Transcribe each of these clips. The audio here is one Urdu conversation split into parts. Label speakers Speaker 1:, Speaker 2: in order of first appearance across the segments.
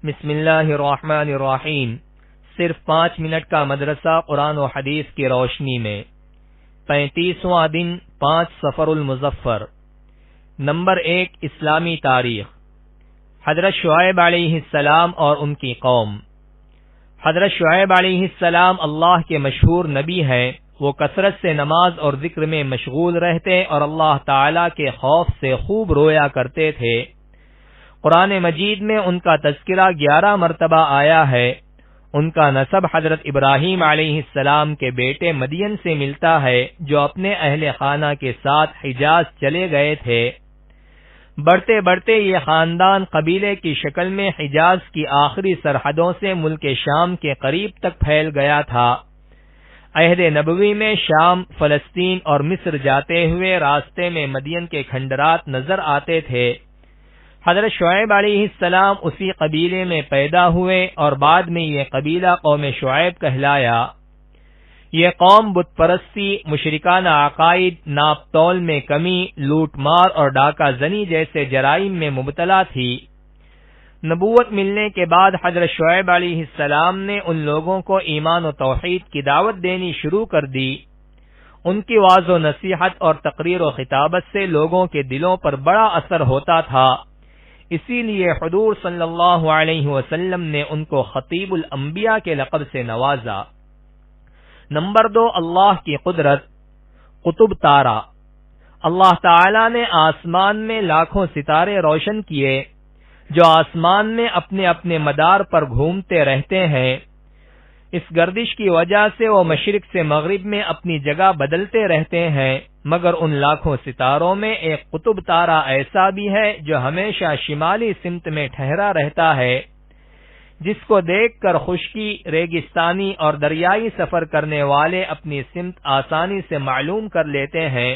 Speaker 1: بسم اللہ الرحمن الرحیم۔ صرف 5 منٹ کا مدرسہ قرآن و حدیث کی روشنی میں 35واں دن 5 صفر المظفر۔ نمبر 1، اسلامی تاریخ۔ حضرت شعیب علیہ السلام اور ان کی قوم۔ حضرت شعیب علیہ السلام اللہ کے مشہور نبی ہیں۔ وہ کثرت سے نماز اور ذکر میں مشغول رہتے اور اللہ تعالی کے خوف سے خوب رویا کرتے تھے۔ قرآن مجید میں ان کا تذکرہ 11 مرتبہ آیا ہے۔ ان کا نسب حضرت ابراہیم علیہ السلام کے بیٹے مدین سے ملتا ہے، جو اپنے اہل خانہ کے ساتھ حجاز چلے گئے تھے۔ بڑھتے بڑھتے یہ خاندان قبیلے کی شکل میں حجاز کی آخری سرحدوں سے ملک شام کے قریب تک پھیل گیا تھا۔ عہد نبوی میں شام، فلسطین اور مصر جاتے ہوئے راستے میں مدین کے کھنڈرات نظر آتے تھے۔ حضرت شعیب علیہ السلام اسی قبیلے میں پیدا ہوئے اور بعد میں یہ قبیلہ قوم شعیب کہلایا۔ یہ قوم بت پرستی، مشرکانہ عقائد، ناپ تول میں کمی، لوٹ مار اور ڈاکہ زنی جیسے جرائم میں مبتلا تھی۔ نبوت ملنے کے بعد حضرت شعیب علیہ السلام نے ان لوگوں کو ایمان و توحید کی دعوت دینی شروع کر دی۔ ان کی واعظ و نصیحت اور تقریر و خطابت سے لوگوں کے دلوں پر بڑا اثر ہوتا تھا۔ اسی لیے حضور صلی اللہ علیہ وسلم نے ان کو خطیب الانبیاء کے لقب سے نوازا۔ نمبر 2، اللہ کی قدرت۔ قطب تارہ۔ اللہ تعالی نے آسمان میں لاکھوں ستارے روشن کیے، جو آسمان میں اپنے اپنے مدار پر گھومتے رہتے ہیں۔ اس گردش کی وجہ سے وہ مشرق سے مغرب میں اپنی جگہ بدلتے رہتے ہیں، مگر ان لاکھوں ستاروں میں ایک قطب تارہ ایسا بھی ہے جو ہمیشہ شمالی سمت میں ٹھہرا رہتا ہے، جس کو دیکھ کر خشکی، ریگستانی اور دریائی سفر کرنے والے اپنی سمت آسانی سے معلوم کر لیتے ہیں۔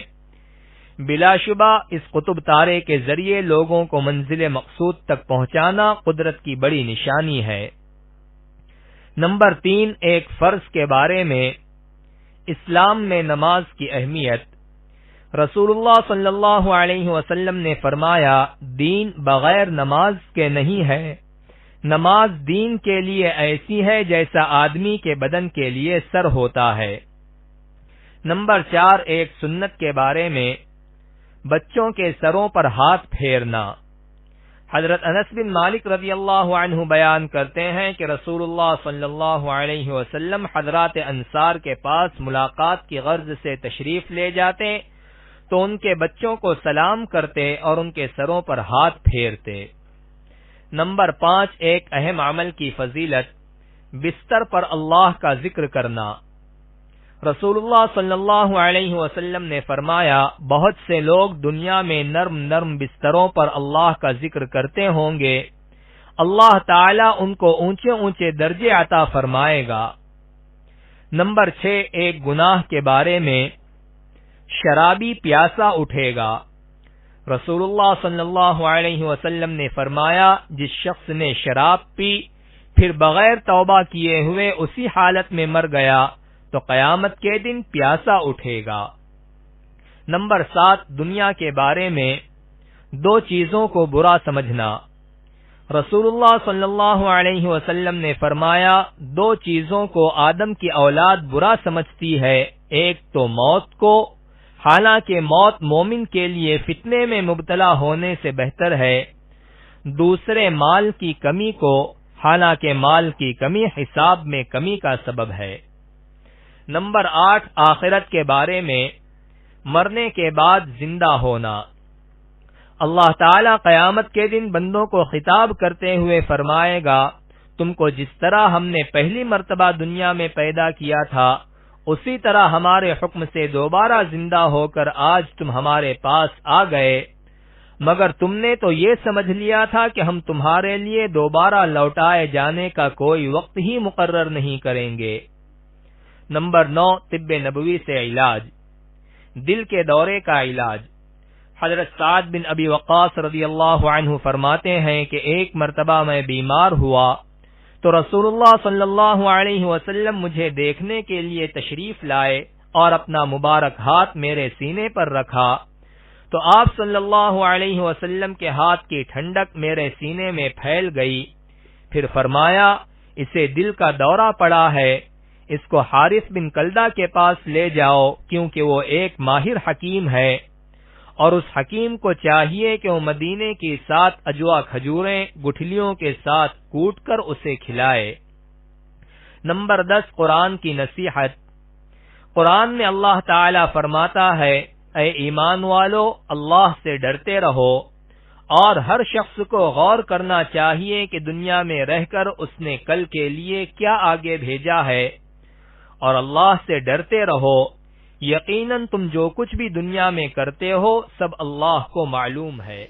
Speaker 1: بلا شبہ اس قطب تارے کے ذریعے لوگوں کو منزل مقصود تک پہنچانا قدرت کی بڑی نشانی ہے۔ نمبر 3، ایک فرض کے بارے میں۔ اسلام میں نماز کی اہمیت۔ رسول اللہ صلی اللہ علیہ وسلم نے فرمایا، دین بغیر نماز کے نہیں ہے۔ نماز دین کے لیے ایسی ہے جیسا آدمی کے بدن کے لیے سر ہوتا ہے۔ نمبر 4، ایک سنت کے بارے میں۔ بچوں کے سروں پر ہاتھ پھیرنا۔ حضرت انس بن مالک رضی اللہ عنہ بیان کرتے ہیں کہ رسول اللہ صلی اللہ علیہ وسلم حضرات انصار کے پاس ملاقات کی غرض سے تشریف لے جاتے تو ان کے بچوں کو سلام کرتے اور ان کے سروں پر ہاتھ پھیرتے۔ نمبر 5، ایک اہم عمل کی فضیلت۔ بستر پر اللہ کا ذکر کرنا۔ رسول اللہ صلی اللہ علیہ وسلم نے فرمایا، بہت سے لوگ دنیا میں نرم نرم بستروں پر اللہ کا ذکر کرتے ہوں گے، اللہ تعالی ان کو اونچے اونچے درجے عطا فرمائے گا۔ نمبر 6، ایک گناہ کے بارے میں۔ شرابی پیاسا اٹھے گا۔ رسول اللہ صلی اللہ علیہ وسلم نے فرمایا، جس شخص نے شراب پی پھر بغیر توبہ کیے ہوئے اسی حالت میں مر گیا تو قیامت کے دن پیاسا اٹھے گا۔ نمبر 7، دنیا کے بارے میں۔ 2 چیزوں کو برا سمجھنا۔ رسول اللہ صلی اللہ علیہ وسلم نے فرمایا، 2 چیزوں کو آدم کی اولاد برا سمجھتی ہے، ایک تو موت کو، حالانکہ موت مومن کے لیے فتنے میں مبتلا ہونے سے بہتر ہے، دوسرے مال کی کمی کو، حالانکہ مال کی کمی حساب میں کمی کا سبب ہے۔ نمبر 8، آخرت کے بارے میں۔ مرنے کے بعد زندہ ہونا۔ اللہ تعالی قیامت کے دن بندوں کو خطاب کرتے ہوئے فرمائے گا، تم کو جس طرح ہم نے پہلی مرتبہ دنیا میں پیدا کیا تھا، اسی طرح ہمارے حکم سے دوبارہ زندہ ہو کر آج تم ہمارے پاس آ گئے، مگر تم نے تو یہ سمجھ لیا تھا کہ ہم تمہارے لیے دوبارہ لوٹائے جانے کا کوئی وقت ہی مقرر نہیں کریں گے۔ نمبر 9، طب نبوی سے علاج۔ دل کے دورے کا علاج۔ حضرت سعد بن ابی وقاص رضی اللہ عنہ فرماتے ہیں کہ ایک مرتبہ میں بیمار ہوا تو رسول اللہ صلی اللہ علیہ وسلم مجھے دیکھنے کے لیے تشریف لائے اور اپنا مبارک ہاتھ میرے سینے پر رکھا تو آپ صلی اللہ علیہ وسلم کے ہاتھ کی ٹھنڈک میرے سینے میں پھیل گئی۔ پھر فرمایا اسے دل کا دورہ پڑا ہے، اس کو حارث بن کلدہ کے پاس لے جاؤ کیونکہ وہ ایک ماہر حکیم ہے، اور اس حکیم کو چاہیے کہ وہ مدینے کی 7 اجوا کھجوریں گٹھلیوں کے ساتھ کوٹ کر اسے کھلائے۔ نمبر 10 قرآن کی نصیحت۔ قرآن میں اللہ تعالی فرماتا ہے، اے ایمان والو اللہ سے ڈرتے رہو، اور ہر شخص کو غور کرنا چاہیے کہ دنیا میں رہ کر اس نے کل کے لیے کیا آگے بھیجا ہے، اور اللہ سے ڈرتے رہو، یقیناً تم جو کچھ بھی دنیا میں کرتے ہو سب اللہ کو معلوم ہے۔